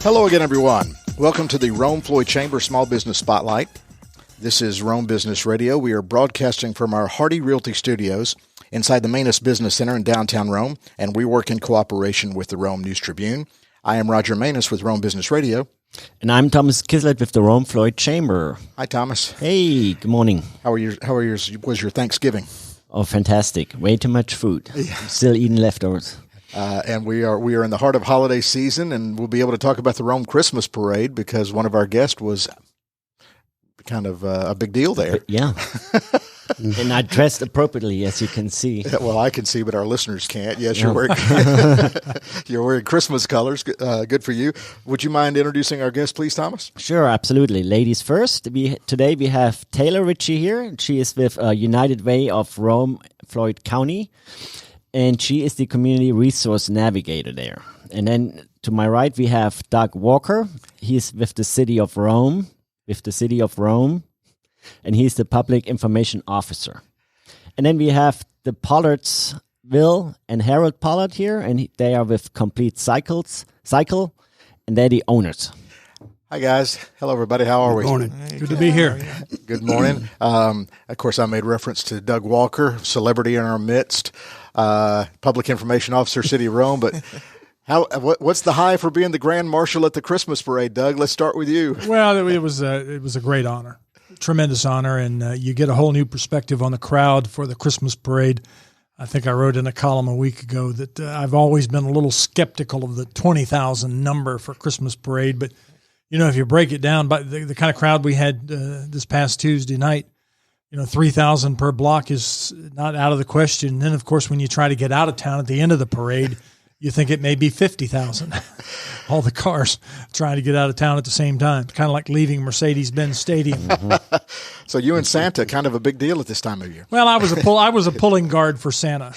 Hello again, everyone. Welcome to the Rome Floyd Chamber Small Business Spotlight. This is Rome Business Radio. We are broadcasting from our Hardy Realty Studios inside the Manus Business Center in downtown Rome, and we work in cooperation with the Rome News Tribune. I am Roger Manus with Rome Business Radio. And I'm Thomas Kislett with the Rome Floyd Chamber. Hi, Thomas. Hey, good morning. Was your Thanksgiving? Oh, fantastic. Way too much food. Yeah. Still eating leftovers. And we are in the heart of holiday season, and we'll be able to talk about the Rome Christmas Parade because one of our guests was kind of a big deal there. Yeah. And I dressed appropriately, as you can see. Well, I can see, but our listeners can't. Yes, you're wearing Christmas colors. Good for you. Would you mind introducing our guest, please, Thomas? Sure, absolutely. Ladies first. Today we have Taylor Ritchie here. She is with United Way of Rome, Floyd County. And she is the community resource navigator there. And then to my right, we have Doug Walker. He's with the City of Rome, and he's the public information officer. And then we have the Pollards, Will and Harold Pollard here, and they are with Complete Cycle, and they're the owners. Hi, guys. Hello, everybody. How are we? Good morning. Hey, good to be here. Good morning. Of course, I made reference to Doug Walker, celebrity in our midst. Public Information Officer, City of Rome, but what's the high for being the Grand Marshal at the Christmas Parade, Doug? Let's start with you. Well, it was a great honor, tremendous honor, and you get a whole new perspective on the crowd for the Christmas Parade. I think I wrote in a column a week ago that I've always been a little skeptical of the 20,000 number for Christmas Parade, but if you break it down by the kind of crowd we had this past Tuesday night, 3,000 per block is not out of the question. And then, of course, when you try to get out of town at the end of the parade, you think it may be 50,000. All the cars trying to get out of town at the same time, kind of like leaving Mercedes-Benz Stadium. Mm-hmm. So you and Santa, kind of a big deal at this time of year. Well, I was a pulling guard for Santa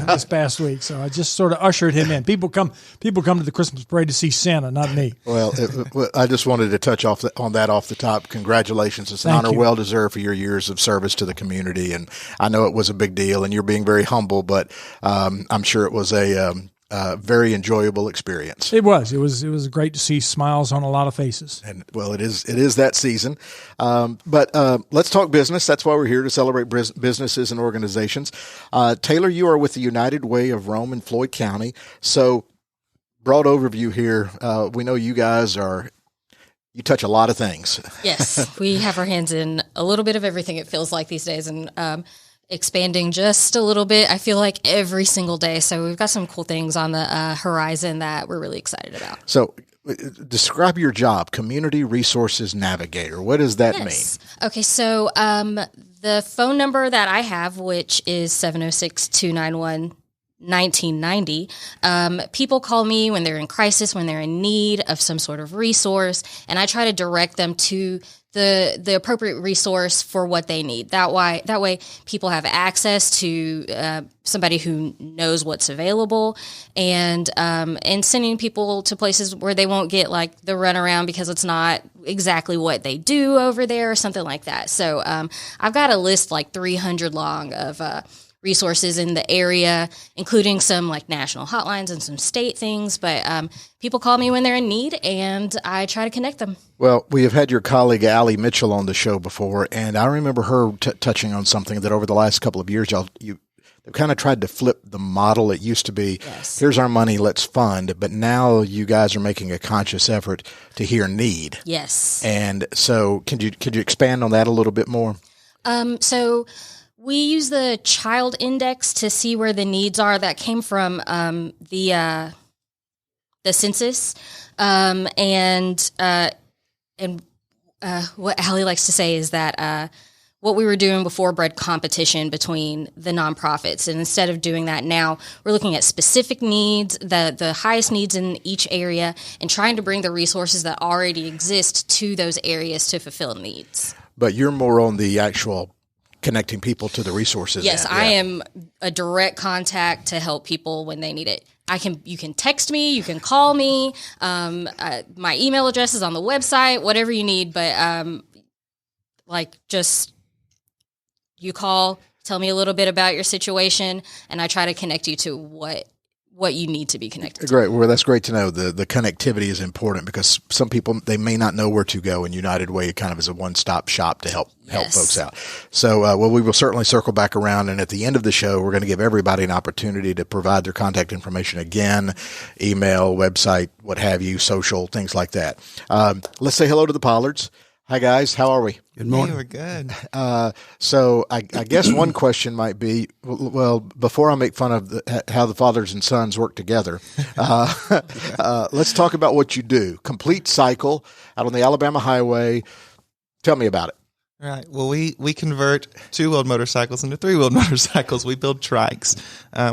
this past week, so I just sort of ushered him in. People come to the Christmas parade to see Santa, not me. Well, I just wanted to touch on that off the top. Congratulations. It's an honor well deserved for your years of service to the community, and I know it was a big deal, and you're being very humble, but I'm sure it was a very enjoyable experience. It was great to see smiles on a lot of faces. And well, it is that season. But let's talk business. That's why we're here, to celebrate businesses and organizations. Taylor, you are with the United Way of Rome in Floyd County. So broad overview here. We know you guys you touch a lot of things. Yes, we have our hands in a little bit of everything, it feels like these days. And expanding just a little bit, I feel like every single day. So we've got some cool things on the horizon that we're really excited about. So describe your job, Community Resources Navigator. What does that mean? Okay, so the phone number that I have, which is 706-291-1990, people call me when they're in crisis, when they're in need of some sort of resource, and I try to direct them to the appropriate resource for what they need. That way people have access to somebody who knows what's available, and sending people to places where they won't get like the runaround because it's not exactly what they do over there or something like that. So I've got a list like 300 long of resources in the area, including some like national hotlines and some state things. But people call me when they're in need, and I try to connect them. Well, we have had your colleague Allie Mitchell on the show before, and I remember her touching on something that over the last couple of years, you've kind of tried to flip the model. It used to be, yes, here's our money, let's fund. But now you guys are making a conscious effort to hear need. Yes. And so could you expand on that a little bit more? So we use the child index to see where the needs are. That came from the census, and what Allie likes to say is that what we were doing before bred competition between the nonprofits, and instead of doing that now, we're looking at specific needs, the highest needs in each area, and trying to bring the resources that already exist to those areas to fulfill needs. But you're more on the actual connecting people to the resources. Yes, I am a direct contact to help people when they need it. You can text me, you can call me. My email address is on the website, whatever you need. But just you call, tell me a little bit about your situation, and I try to connect you to what what you need to be connected to. Great. Well, that's great to know. The connectivity is important because some people, they may not know where to go, and United Way kind of is a one-stop shop to help folks out. So, well, we will certainly circle back around, and at the end of the show, we're going to give everybody an opportunity to provide their contact information again, email, website, what have you, social, things like that. Let's say hello to the Pollards. Hi, guys. How are we? Good morning. Hey, we're good. So I guess one question might be, well, before I make fun of how the fathers and sons work together, let's talk about what you do. Complete cycle out on the Alabama highway. Tell me about it. Right. Well, we convert 2-wheeled motorcycles into 3-wheeled motorcycles. We build trikes.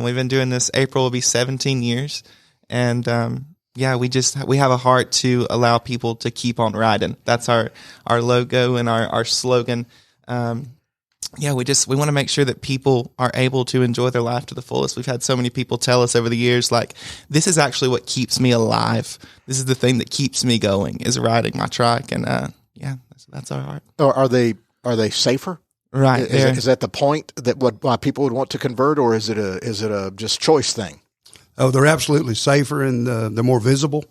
We've been doing this. April will be 17 years. And, we have a heart to allow people to keep on riding. That's our logo and our slogan. We want to make sure that people are able to enjoy their life to the fullest. We've had so many people tell us over the years, like, this is actually what keeps me alive. This is the thing that keeps me going, is riding my trike. And, that's our heart. Or are they safer? Right. Is that the point that why people would want to convert, or is it a just choice thing? Oh, they're absolutely safer, and they're more visible.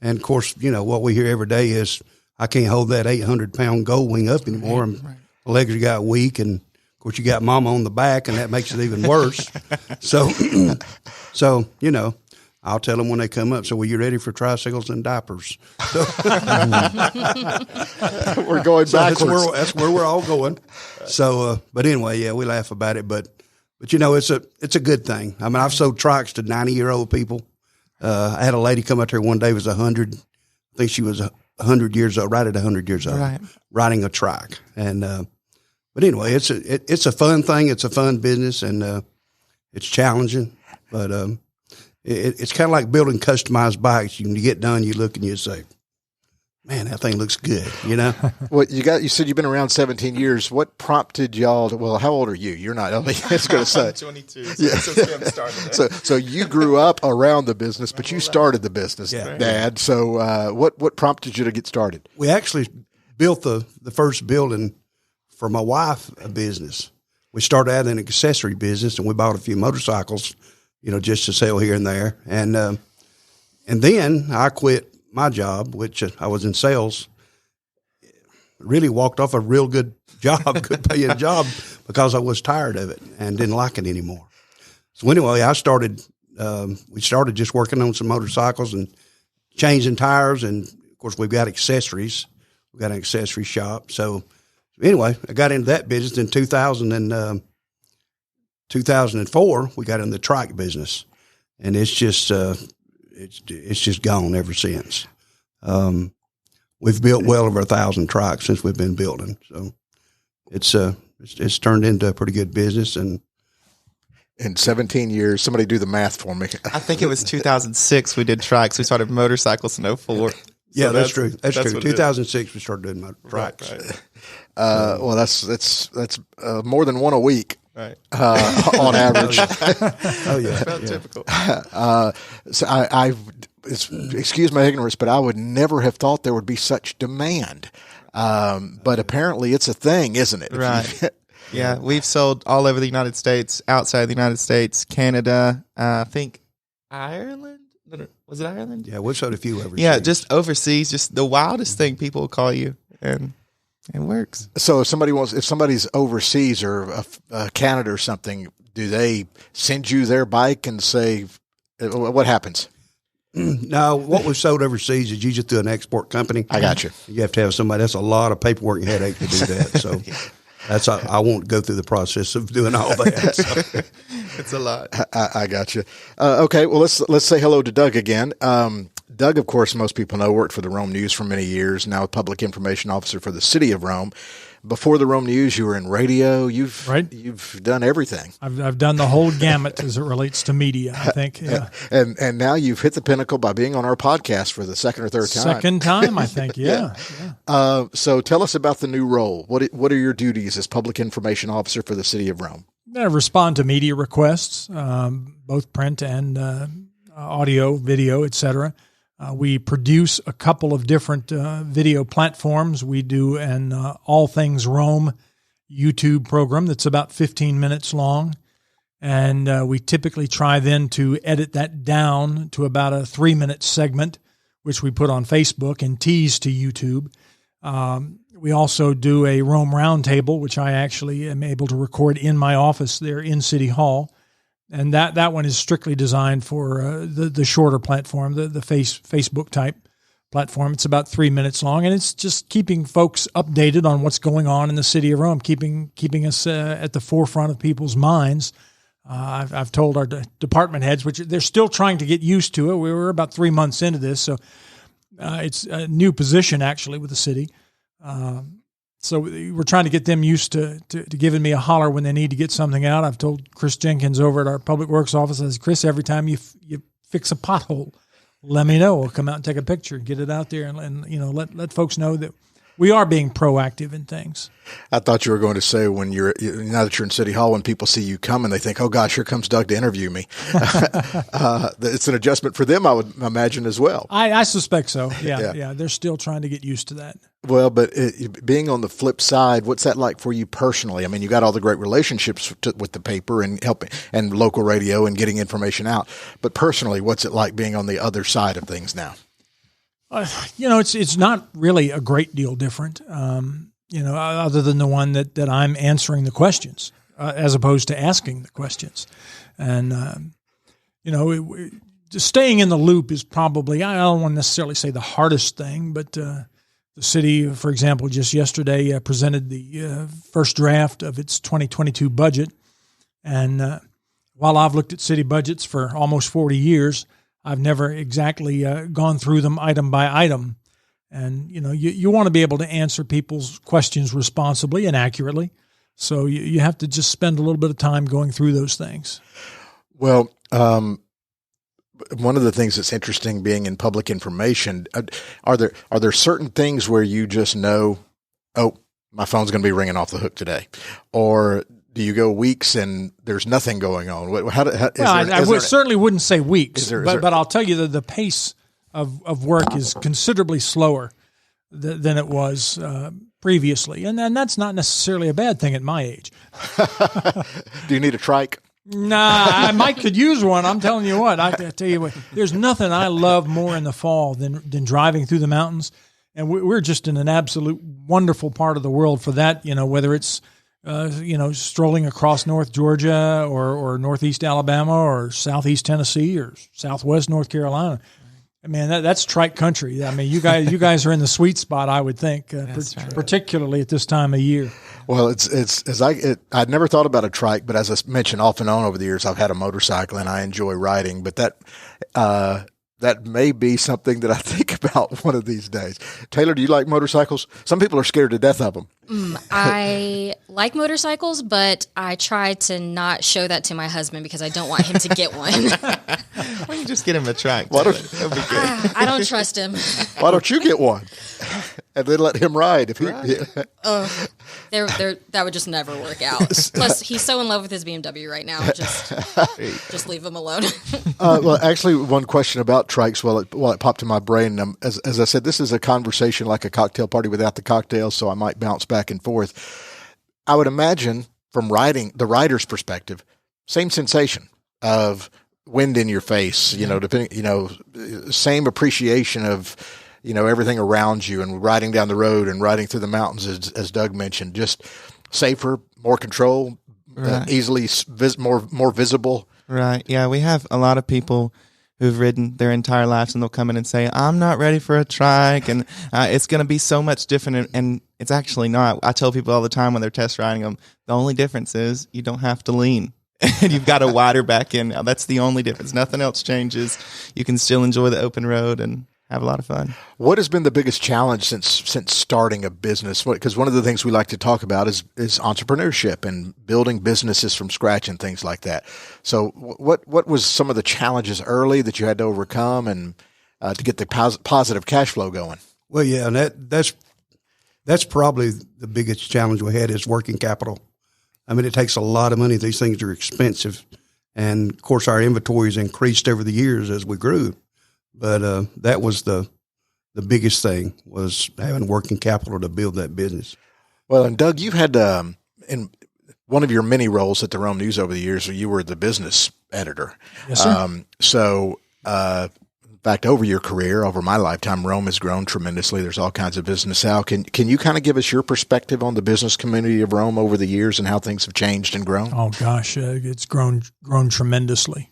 And, of course, what we hear every day is, I can't hold that 800-pound gold wing up anymore. Right. My legs got weak, and, of course, you got mama on the back, and that makes it even worse. So, I'll tell them when they come up, so, well, you ready for tricycles and diapers? So, we're going backwards. That's where we're all going. So, but anyway, we laugh about it, but it's a good thing. I mean, I've sold trikes to 90-year-old people. I had a lady come out there one day, was 100. I think she was 100 years old, right at 100 years old, right, riding a trike. And but anyway, it's a fun thing. It's a fun business, and it's challenging. But it's kind of like building customized bikes. You get done, you look and you say, man, that thing looks good, Well, you said you've been around 17 years. What prompted y'all to, well, how old are you? You're not, I was going to say. 22. So you grew up around the business, but you started the business, Dad. So what prompted you to get started? We actually built the first building for my wife, a business. We started out in an accessory business, and we bought a few motorcycles, just to sell here and there. And then I quit my job, which I was in sales, really walked off a real good job, good paying job, because I was tired of it and didn't like it anymore. So anyway, we started just working on some motorcycles and changing tires. And of course we've got accessories. We've got an accessory shop. So anyway, I got into that business in 2004. We got in the trike business, and it's just gone ever since. We've built well over 1,000 trikes since we've been building. So it's turned into a pretty good business. And in 17 years, somebody do the math for me. I think it was 2006 we did trikes. We started motorcycles in 2004. Yeah, so that's true. That's true. 2006 we started doing my trikes. Right. Well, that's more than one a week. Right. On average. Oh yeah. About typical. So excuse my ignorance, but I would never have thought there would be such demand. But apparently it's a thing, isn't it? Right. Yeah. We've sold all over the United States, outside the United States, Canada, I think Ireland. Was it Ireland? Yeah, we've sold a few overseas. Yeah, just overseas, just the wildest thing people will call you, and it works. So if somebody's overseas or Canada or something, do they send you their bike and say, what happens? No, what we've sold overseas is usually through an export company. I got you. You have to have somebody. That's a lot of paperwork and headache to do that. So I won't go through the process of doing all that. So. It's a lot. I got you. Okay, well let's say hello to Doug again. Doug, of course, most people know, worked for the Rome News for many years. Now a public information officer for the city of Rome. Before the Rome News, you were in radio. You've done everything. I've done the whole gamut as it relates to media, I think. Yeah. And now you've hit the pinnacle by being on our podcast for the second or third time. Second time, I think. Yeah. So tell us about the new role. What are your duties as public information officer for the city of Rome? I respond to media requests, both print and audio, video, et cetera. We produce a couple of different video platforms. We do an All Things Rome YouTube program that's about 15 minutes long. And we typically try then to edit that down to about a 3-minute segment, which we put on Facebook and tease to YouTube. We also do a Rome Roundtable, which I actually am able to record in my office there in City Hall. And that one is strictly designed for the shorter platform, the Facebook type platform. It's about 3 minutes long, and it's just keeping folks updated on what's going on in the city of Rome, keeping us at the forefront of people's minds. I've told our department heads, which they're still trying to get used to it. We were about 3 months into this, so it's a new position actually with the city. So we're trying to get them used to giving me a holler when they need to get something out. I've told Chris Jenkins over at our Public Works office, I said, Chris, every time you fix a pothole, let me know. We'll come out and take a picture and get it out there and let folks know that we are being proactive in things. I thought you were going to say now that you're in City Hall, when people see you coming, they think, oh gosh, here comes Doug to interview me. It's an adjustment for them, I would imagine, as well. I suspect so. Yeah. They're still trying to get used to that. Well, but being on the flip side, what's that like for you personally? I mean, you got all the great relationships with the paper and helping and local radio and getting information out. But personally, what's it like being on the other side of things now? It's not really a great deal different, other than the one that I'm answering the questions as opposed to asking the questions. And, just staying in the loop is probably, I don't want to necessarily say the hardest thing, but the city, for example, just yesterday presented the first draft of its 2022 budget. And while I've looked at city budgets for almost 40 years, I've never exactly gone through them item by item. And, you want to be able to answer people's questions responsibly and accurately. So you have to just spend a little bit of time going through those things. Well, one of the things that's interesting being in public information, are there certain things where you just know, oh, my phone's going to be ringing off the hook today? Or do you go weeks and there's nothing going on? I certainly wouldn't say weeks, but I'll tell you that the pace of work is considerably slower than it was previously. And that's not necessarily a bad thing at my age. Do you need a trike? Nah, I might could use one. I'm telling you what. I tell you what. There's nothing I love more in the fall than driving through the mountains, and we're just in an absolute wonderful part of the world for that. Whether it's strolling across North Georgia or Northeast Alabama or Southeast Tennessee or Southwest North Carolina. I mean, that's trike country. I mean, you guys are in the sweet spot, I would think, particularly at this time of year. Well, I'd never thought about a trike, but as I mentioned off and on over the years, I've had a motorcycle and I enjoy riding. But that may be something that I think about one of these days. Taylor, do you like motorcycles? Some people are scared to death of them. I like motorcycles, but I try to not show that to my husband because I don't want him to get one. Why don't you just get him a trike? That'll be good. I don't trust him. Why don't you get one? And then let him ride. That would just never work out. Plus, he's so in love with his BMW right now. Just leave him alone. Well, actually, one question about trikes while it popped in my brain. As I said, this is a conversation like a cocktail party without the cocktails, so I might bounce back and forth. I would imagine from the rider's perspective, same sensation of wind in your face, same appreciation of, everything around you and riding down the road and riding through the mountains, as Doug mentioned, just safer, more control, right. Easily more visible. Right. Yeah. We have a lot of people who've ridden their entire lives and they'll come in and say, I'm not ready for a trike and it's going to be so much different. And it's actually not. I tell people all the time when they're test riding them, the only difference is you don't have to lean. And you've got a wider back end now. That's the only difference. Nothing else changes. You can still enjoy the open road and have a lot of fun. What has been the biggest challenge since starting a business? Because one of the things we like to talk about is entrepreneurship and building businesses from scratch and things like that. So what was some of the challenges early that you had to overcome and to get the positive cash flow going? Well, yeah, and that's probably the biggest challenge we had is working capital. I mean, it takes a lot of money. These things are expensive. And, of course, our inventory has increased over the years as we grew. But that was the biggest thing, was having working capital to build that business. Well, and Doug, you've had one of your many roles at the Rome News over the years, you were the business editor. Yes, sir. In fact, over your career, over my lifetime, Rome has grown tremendously. There's all kinds of business out. Can you kind of give us your perspective on the business community of Rome over the years and how things have changed and grown? Oh gosh, it's grown tremendously,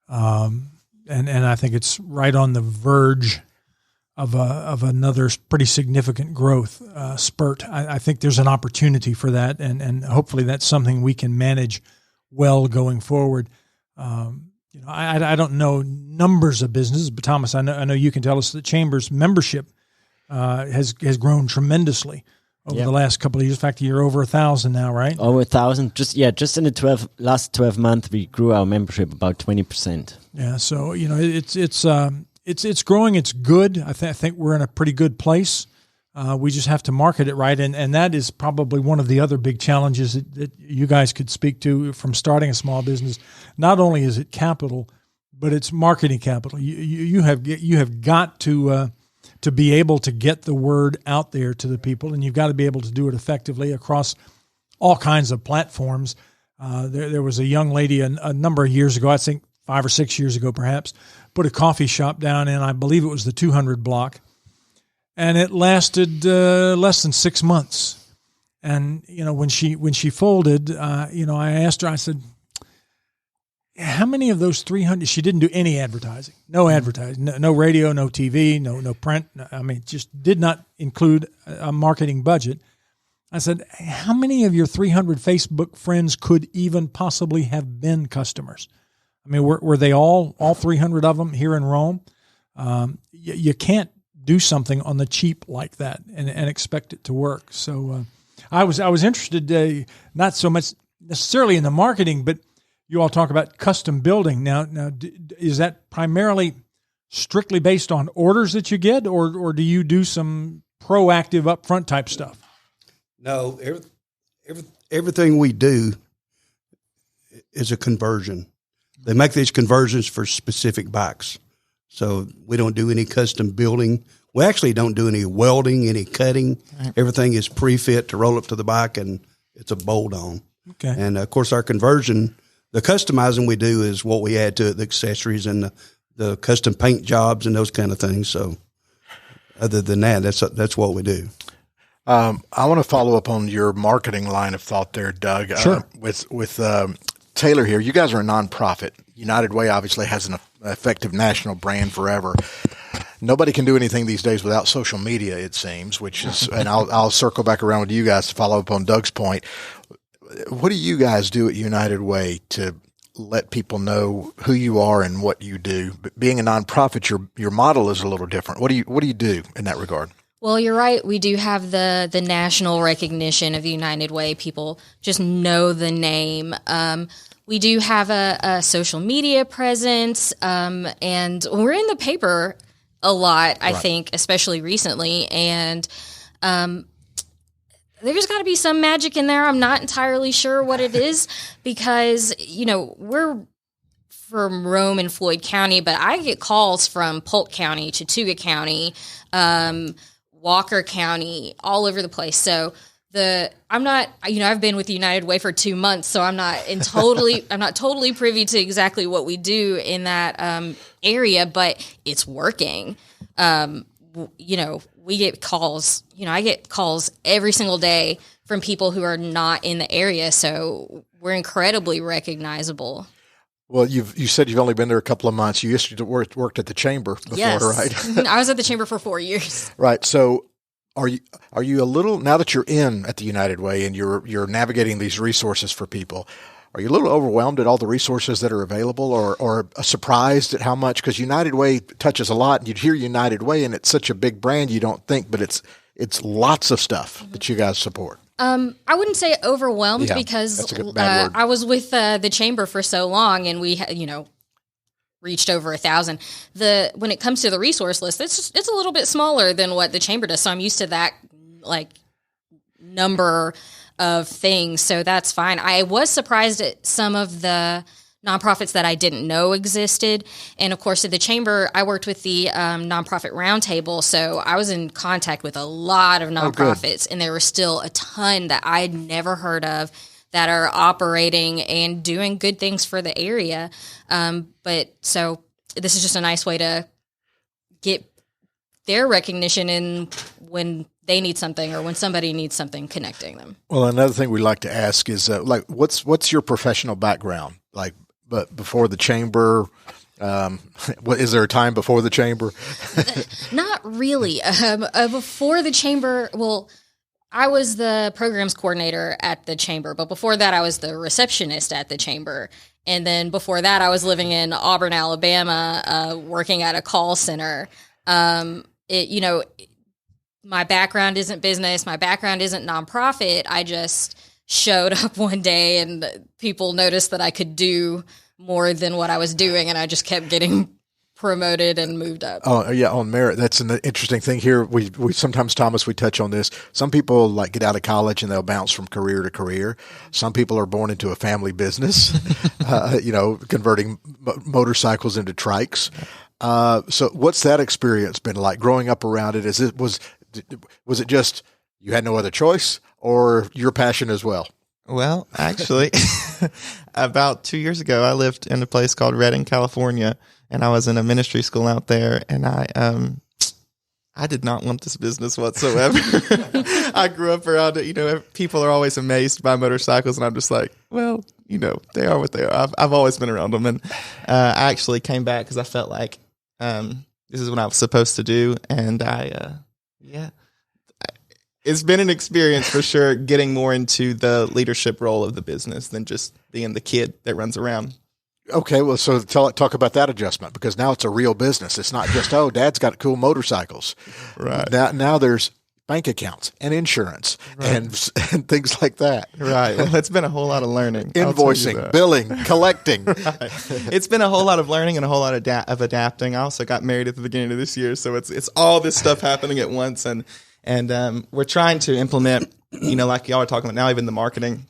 and I think it's right on the verge of another pretty significant growth spurt. I think there's an opportunity for that, and hopefully that's something we can manage well going forward. I don't know numbers of businesses, but Thomas, I know you can tell us that Chamber's membership has grown tremendously over the last couple of years. In fact, you're over 1,000 now, right? Over 1,000. Just in the last 12 months, we grew our membership about 20%. Yeah, so it's growing. It's good. I think we're in a pretty good place. We just have to market it right, and that is probably one of the other big challenges that you guys could speak to from starting a small business. Not only is it capital, but it's marketing capital. You have got to be able to get the word out there to the people, and you've got to be able to do it effectively across all kinds of platforms. There was a young lady a number of years ago, I think 5 or 6 years ago perhaps, put a coffee shop down in, I believe it was the 200 block. And it lasted less than 6 months. And, when she folded, I asked her, I said, how many of those 300, she didn't do any advertising, no advertising, no radio, no TV, no print. Just did not include a marketing budget. I said, how many of your 300 Facebook friends could even possibly have been customers? Were they all 300 of them here in Rome? You can't do something on the cheap like that and expect it to work. So I was interested, not so much necessarily in the marketing, but you all talk about custom building. Now is that primarily strictly based on orders that you get, or do you do some proactive upfront type stuff? No, everything we do is a conversion. They make these conversions for specific bikes. So we don't do any custom building. We actually don't do any welding, any cutting. Right. Everything is pre-fit to roll up to the bike, and it's a bolt-on. Okay. And, of course, our conversion, the customizing we do is what we add to it, the accessories and the custom paint jobs and those kind of things. So other than that, that's what we do. I want to follow up on your marketing line of thought there, Doug. Sure. With Taylor here, you guys are a nonprofit. United Way obviously has an effective national brand forever. Nobody can do anything these days without social media, it seems, which is, and I'll circle back around with you guys to follow up on Doug's point. What do you guys do at United Way to let people know who you are and what you do? But being a nonprofit, your model is a little different. What do you do in that regard? Well, you're right. We do have the national recognition of the United Way. People just know the name. We do have a social media presence, and we're in the paper a lot, I think, especially recently. And there's got to be some magic in there. I'm not entirely sure what it is because, we're from Rome and Floyd County, but I get calls from Polk County, Chattooga County, Walker County, all over the place. So I'm not, I've been with the United Way for 2 months, so I'm not totally privy to exactly what we do in that area, but it's working. We get calls, I get calls every single day from people who are not in the area. So we're incredibly recognizable. Well, you said you've only been there a couple of months. You used to worked at the chamber before, yes. Right? I was at the chamber for 4 years. Right. So are you a little, now that you're in at the United Way and you're navigating these resources for people, are you a little overwhelmed at all the resources that are available or surprised at how much? Because United Way touches a lot, and you'd hear United Way and it's such a big brand you don't think, but it's lots of stuff that you guys support. I wouldn't say overwhelmed because that's a bad word. I was with the chamber for so long, and we reached over 1,000. When it comes to the resource list, it's a little bit smaller than what the chamber does. So I'm used to that number of things. So that's fine. I was surprised at some of the nonprofits that I didn't know existed. And of course, at the chamber, I worked with the nonprofit roundtable. So I was in contact with a lot of nonprofits, and there were still a ton that I'd never heard of that are operating and doing good things for the area. But so this is just a nice way to get their recognition in when they need something or when somebody needs something, connecting them. Well, another thing we like to ask is like, what's your professional background? Like, but before the chamber, is there a time before the chamber? Not really. Before the chamber, well, I was the programs coordinator at the chamber, but before that, I was the receptionist at the chamber. And then before that, I was living in Auburn, Alabama, working at a call center. My background isn't business. My background isn't nonprofit. I just showed up one day and people noticed that I could do more than what I was doing. And I just kept getting promoted and moved up. Oh yeah. On merit. That's an interesting thing here. We sometimes, Thomas, we touch on this. Some people like get out of college and they'll bounce from career to career. Some people are born into a family business, converting motorcycles into trikes. So what's that experience been like growing up around it? Was it just you had no other choice or your passion as well? Well, actually, about 2 years ago, I lived in a place called Widening, California, and I was in a ministry school out there, and I did not want this business whatsoever. I grew up around it. People are always amazed by motorcycles, and I'm just like, well, they are what they are. I've always been around them, and I actually came back because I felt like this is what I was supposed to do, and it's been an experience for sure, getting more into the leadership role of the business than just being the kid that runs around. Okay, well, so talk about that adjustment, because now it's a real business. It's not just, Dad's got cool motorcycles. Right. Now there's bank accounts and insurance and things like that. Right. Well, it's been a whole lot of learning. Invoicing, billing, collecting. Right. It's been a whole lot of learning and a whole lot of adapting. I also got married at the beginning of this year, so it's all this stuff happening at once, and we're trying to implement, like y'all are talking about now, even the marketing.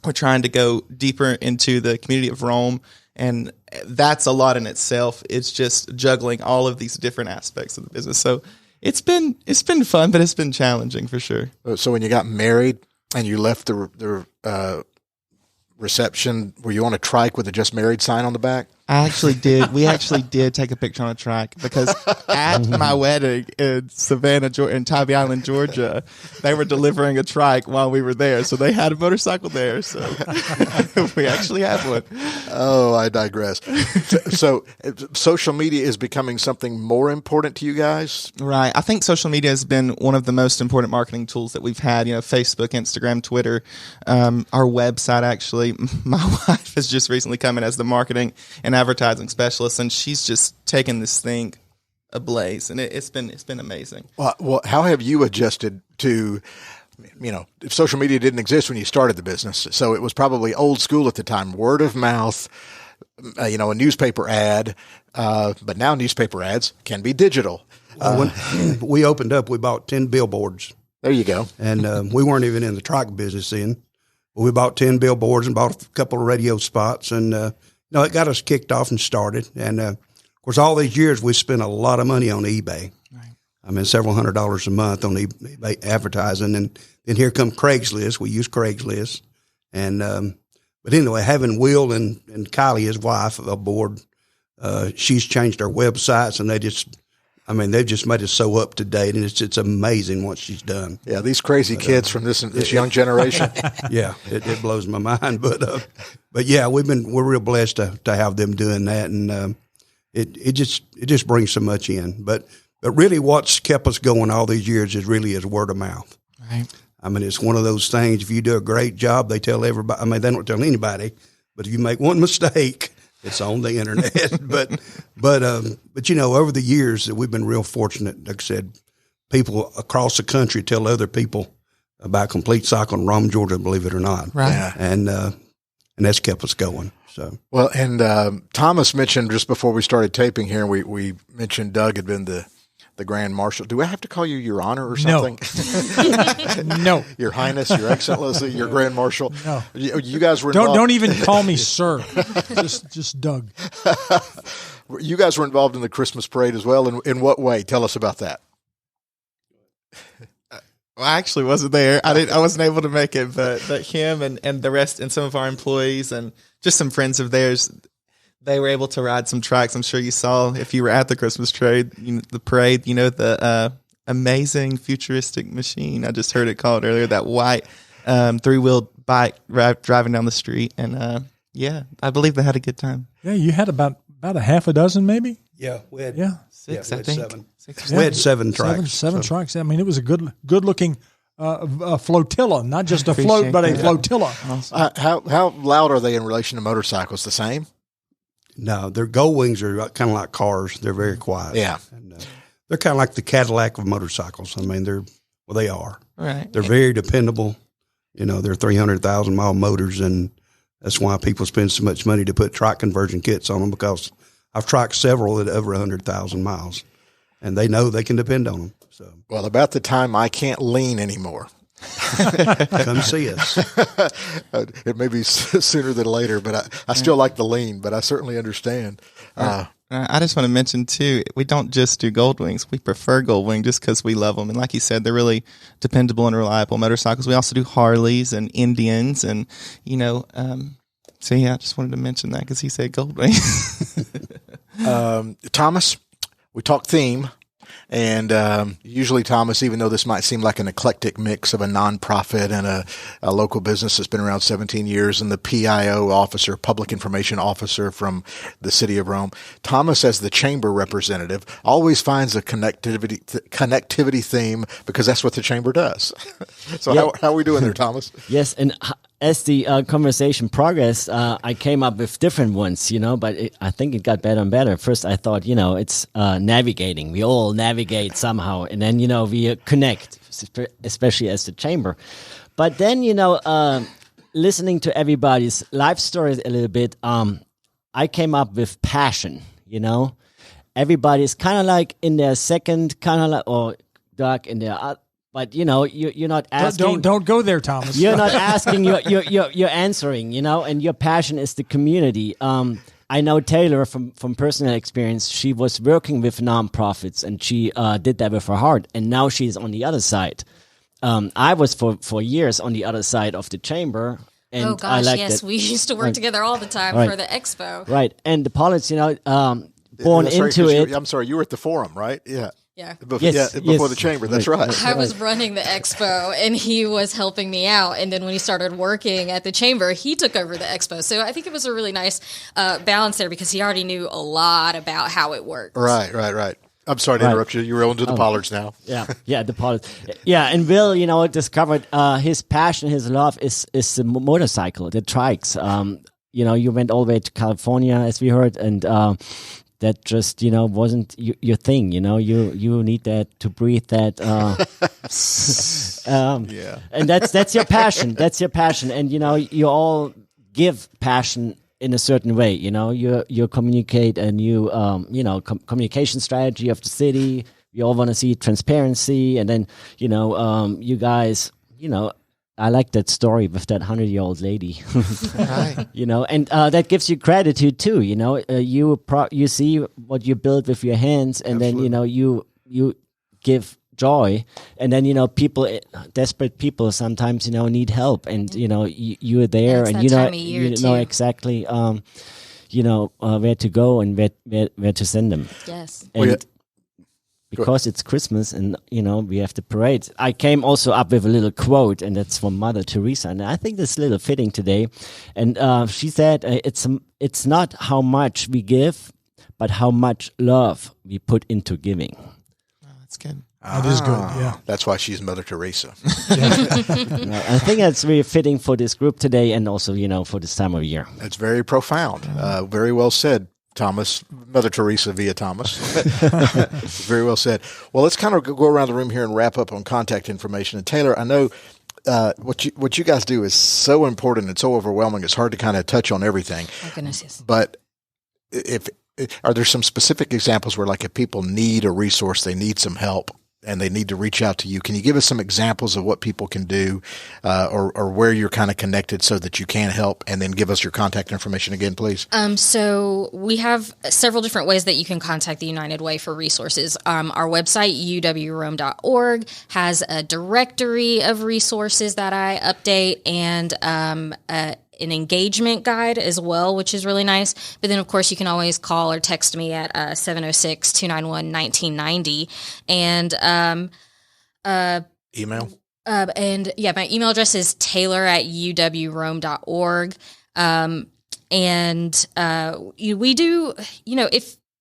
We're trying to go deeper into the community of Rome, and that's a lot in itself. It's just juggling all of these different aspects of the business. So it's been fun, but it's been challenging for sure. So when you got married and you left the reception, were you on a trike with a just married sign on the back? I actually did. We actually did take a picture on a trike because at my wedding in Savannah, in Tybee Island, Georgia, they were delivering a trike while we were there. So they had a motorcycle there. So we actually have one. Oh, I digress. So social media is becoming something more important to you guys? Right. I think social media has been one of the most important marketing tools that we've had. Facebook, Instagram, Twitter, our website, actually. My wife has just recently come in as the marketing and advertising specialist, and she's just taken this thing ablaze, and it's been amazing. Well, how have you adjusted to, if social media didn't exist when you started the business, so it was probably old school at the time, word of mouth, a newspaper ad, but now newspaper ads can be digital. When we opened up, we bought 10 billboards. There you go. And we weren't even in the trike business then. But we bought 10 billboards and bought a couple of radio spots, and it got us kicked off and started. And, of course, all these years we spent a lot of money on eBay. Right. I mean, several $100s a month on eBay advertising. And then here come Craigslist. We use Craigslist. And but anyway, having Will and Kylie, his wife, aboard, she's changed our websites, and they've just made us so up to date, and it's amazing what she's done. Yeah, these crazy kids from this young generation. Yeah, it blows my mind, but yeah, we're real blessed to have them doing that, and it just brings so much in. But really, what's kept us going all these years is word of mouth. Right. I mean, it's one of those things. If you do a great job, they tell everybody. I mean, they don't tell anybody, but if you make one mistake, it's on the internet. but over the years that we've been real fortunate. Like I said, people across the country tell other people about Complete Cycle in Rome, Georgia, believe it or not. Right. Yeah. And that's kept us going. So well, and Thomas mentioned just before we started taping here, we mentioned Doug had been the Grand Marshal. Do I have to call you Your Honor or something? No. Your Highness, Your Excellency, Your Grand Marshal. No. You guys were involved. Don't even call me sir. Just Doug. You guys were involved in the Christmas parade as well. In what way? Tell us about that. Well, I actually wasn't there. I wasn't able to make it, but him and the rest and some of our employees and just some friends of theirs, they were able to ride some tracks. I'm sure you saw if you were at the Christmas parade, the parade, the amazing futuristic machine. I just heard it called earlier, that white 3-wheeled bike driving down the street. And I believe they had a good time. Yeah, you had about a half a dozen maybe? Yeah, we had Six, we I had think. 7. 6 We had 7 tracks. Seven tracks. I mean, it was a good looking flotilla, not just a float, Appreciate but a that. flotilla. How loud are they in relation to motorcycles? The same? No, their Gold Wings are kind of like cars. They're very quiet. Yeah. And, they're kind of like the Cadillac of motorcycles. I mean, they are. Right. They're very dependable. They're 300,000 mile motors, and that's why people spend so much money to put trike conversion kits on them, because I've tracked several at over 100,000 miles, and they know they can depend on them. So, Well, about the time I can't lean anymore. come see us. It may be sooner than later, but I still like the lean, but I certainly understand. I just want to mention, too, we don't just do Gold Wings. We prefer Gold Wing just because we love them. And like you said, they're really dependable and reliable motorcycles. We also do Harleys and Indians. And, so, yeah, I just wanted to mention that because he said Gold Wing. Thomas, we talk theme. And usually, Thomas, even though this might seem like an eclectic mix of a nonprofit and a local business that's been around 17 years and the PIO officer, public information officer from the city of Rome, Thomas, as the chamber representative, always finds a connectivity theme because that's what the chamber does. So how are we doing there, Thomas? Yes, and as the conversation progressed, I came up with different ones, but I think it got better and better. First, I thought, it's navigating. We all navigate somehow, and then, we connect, especially as the chamber. But then, listening to everybody's life stories a little bit, I came up with passion, Everybody's kind of like in their second, kind of like, or dark in their... But you're not asking. Don't go there, Thomas. You're not asking. You're answering. And your passion is the community. I know Taylor from personal experience. She was working with nonprofits, and she did that with her heart. And now she's on the other side. I was for years on the other side of the chamber. And Oh gosh, I liked yes, it. we used to work together all the time Right. for the expo. Right, and the Pollards, born That's right, into 'cause it. I'm sorry, you were at the forum, right? Yeah. Yeah. Yes, Before yes. the chamber. That's right. I was running the expo and he was helping me out. And then when he started working at the chamber, he took over the expo. So I think it was a really nice balance there because he already knew a lot about how it worked. Right. I'm sorry to interrupt you. You were on to the Pollards now. Yeah, the Pollards. Yeah, and Will, discovered his passion, his love is the motorcycle, the trikes. You went all the way to California, as we heard, and that just wasn't your thing. You need that to breathe that. And that's your passion. That's your passion, and you all give passion in a certain way. You communicate a new communication strategy of the city. We all want to see transparency, and then you guys I like that story with that 100-year-old lady. Right. And that gives you gratitude too. You see what you build with your hands, and Absolutely. then you give joy, and then desperate people sometimes need help, and you're there, And and it's that time of year, you know too. exactly where to go and where to send them. Yes. And yeah. because it's Christmas and, we have the parade. I came also up with a little quote, and that's from Mother Teresa. And I think this is a little fitting today. And she said, it's not how much we give, but how much love we put into giving. Oh, that's good. That is good, yeah. That's why she's Mother Teresa. I think that's really fitting for this group today, and also, for this time of year. That's very profound. Very well said, Thomas. Mother Teresa via Thomas. Very well said. Well, let's kind of go around the room here and wrap up on contact information. And Taylor, I know what you guys do is so important and so overwhelming. It's hard to kind of touch on everything. Oh, goodness, yes. But are there some specific examples where, like, if people need a resource, they need some help, and they need to reach out to you, can you give us some examples of what people can do, or where you're kind of connected so that you can help, and then give us your contact information again, please? So we have several different ways that you can contact the United Way for resources. Our website, uwrome.org, has a directory of resources that I update, and an engagement guide as well, which is really nice. But then, of course, you can always call or text me at 706-291-1990. And Email? And yeah, my email address is taylor@uwrome.org. We do,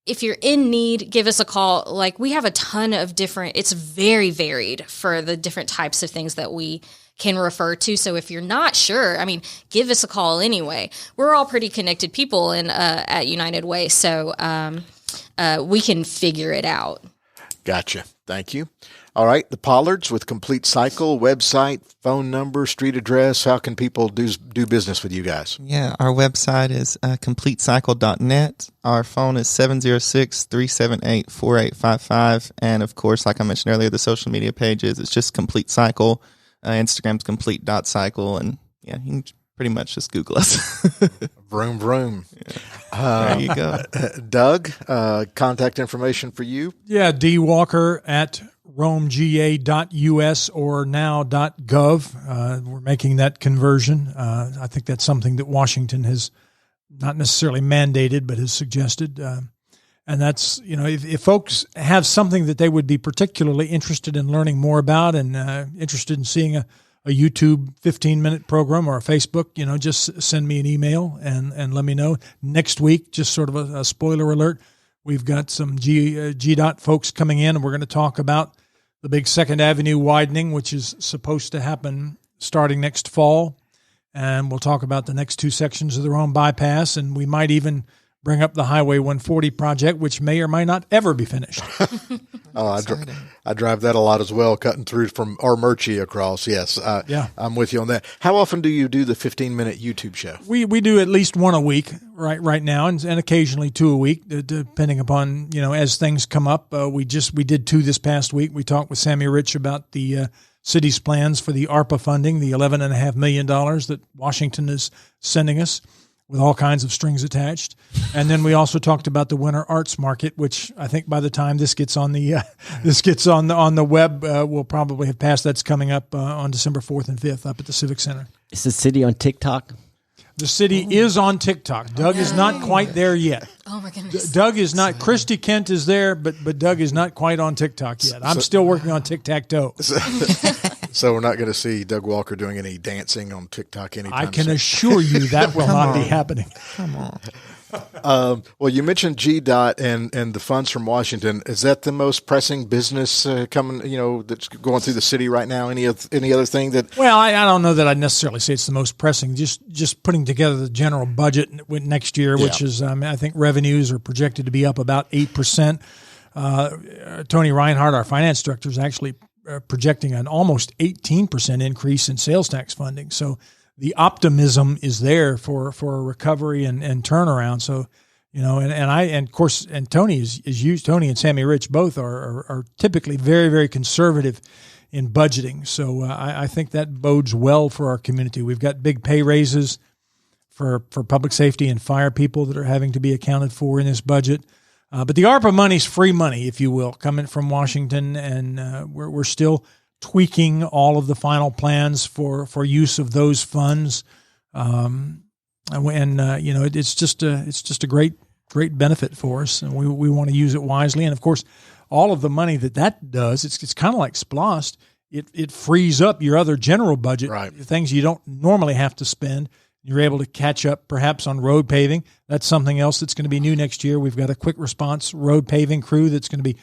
if you're in need, give us a call. Like, we have a ton of different, it's very varied for the different types of things that we can refer to. So if you're not sure, give us a call anyway. We're all pretty connected people at United Way, so we can figure it out. Gotcha. Thank you. All right. The Pollards with Complete Cycle, website, phone number, street address. How can people do business with you guys? Yeah, our website is completecycle.net. Our phone is 706-378-4855. And of course, like I mentioned earlier, the social media pages, it's just Complete Cycle. Instagram's complete.cycle, and yeah, you can pretty much just Google us. Vroom, vroom. There you go. Doug, contact information for you? Yeah, dwalker@romega.us or now.gov. We're making that conversion. I think that's something that Washington has not necessarily mandated, but has suggested. And that's, if folks have something that they would be particularly interested in learning more about, and interested in seeing a YouTube 15-minute program or a Facebook, just send me an email and let me know. Next week, just sort of a spoiler alert, we've got some GDOT folks coming in, and we're going to talk about the big 2nd Avenue widening, which is supposed to happen starting next fall. And we'll talk about the next 2 sections of the Rome bypass, and we might even bring up the Highway 140 project, which may or may not ever be finished. I drive that a lot as well, cutting through from Ritchie across. Yes, yeah, I'm with you on that. How often do you do the 15-minute YouTube show? We do at least one a week right now, and occasionally 2 a week, depending upon as things come up. We did 2 this past week. We talked with Sammy Rich about the city's plans for the ARPA funding, the $11.5 million that Washington is sending us, with all kinds of strings attached. And then we also talked about the Winter Arts Market, which I think by the time this gets on the on the web, we'll probably have passed. That's coming up on December 4th and 5th up at the Civic Center. Is the city on TikTok? The city is on TikTok. Doug is not quite there yet. Oh my goodness. Doug is not. Christy Kent is there, but Doug is not quite on TikTok yet. I'm still working on tic-tac-toe. So we're not going to see Doug Walker doing any dancing on TikTok anytime I can soon. assure you that will not be happening. Come on. Well, you mentioned GDOT and the funds from Washington. Is that the most pressing business coming, that's going through the city right now? Any other thing that? Well, I don't know that I'd necessarily say it's the most pressing. Just putting together the general budget next year, which is, I think revenues are projected to be up about 8%. Tony Reinhardt, our finance director, is actually projecting an almost 18% increase in sales tax funding. So the optimism is there for a recovery and turnaround. So, Tony Tony and Sammy Rich both are typically very, very conservative in budgeting. So I think that bodes well for our community. We've got big pay raises for public safety and fire people that are having to be accounted for in this budget. But the ARPA money's free money, if you will, coming from Washington, and we're still tweaking all of the final plans for use of those funds. It's just a great benefit for us, and we want to use it wisely. And of course, all of the money that does, it's kind of like SPLOST. It frees up your other general budget, right, things you don't normally have to spend. You're able to catch up perhaps on road paving. That's something else that's going to be new next year. We've got a quick response road paving crew that's going to be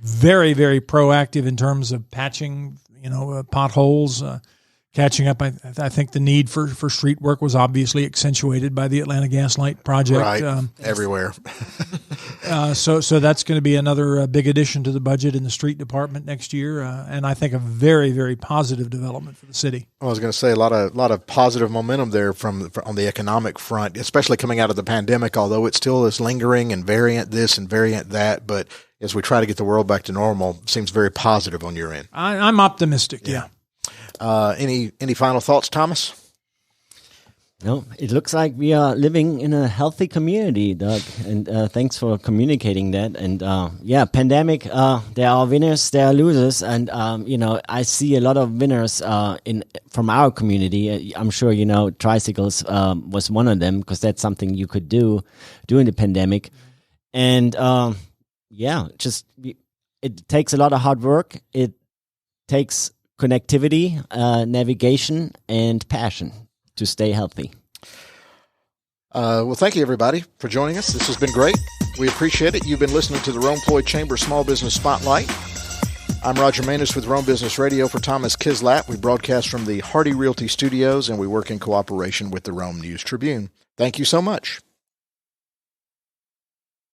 very, very proactive in terms of patching, potholes, catching up. I think the need for street work was obviously accentuated by the Atlanta Gas Light project. Right, everywhere. So that's going to be another big addition to the budget in the street department next year, and I think a very, very positive development for the city. I was going to say a lot of positive momentum there on the economic front, especially coming out of the pandemic. Although it still is lingering and variant this and variant that, but as we try to get the world back to normal seems very positive on your end. I'm optimistic. Yeah. Any final thoughts, Thomas? No, it looks like we are living in a healthy community, Doug, and thanks for communicating that. And pandemic, there are winners, there are losers, and I see a lot of winners from our community. I'm sure tricycles was one of them, because that's something you could do during the pandemic. And it takes a lot of hard work. It takes connectivity, navigation, and passion to stay healthy. Well, thank you, everybody, for joining us. This has been great. We appreciate it. You've been listening to the Rome Floyd Chamber Small Business Spotlight. I'm Roger Manus with Rome Business Radio for Thomas Kislap. We broadcast from the Hardy Realty Studios, and we work in cooperation with the Rome News Tribune. Thank you so much.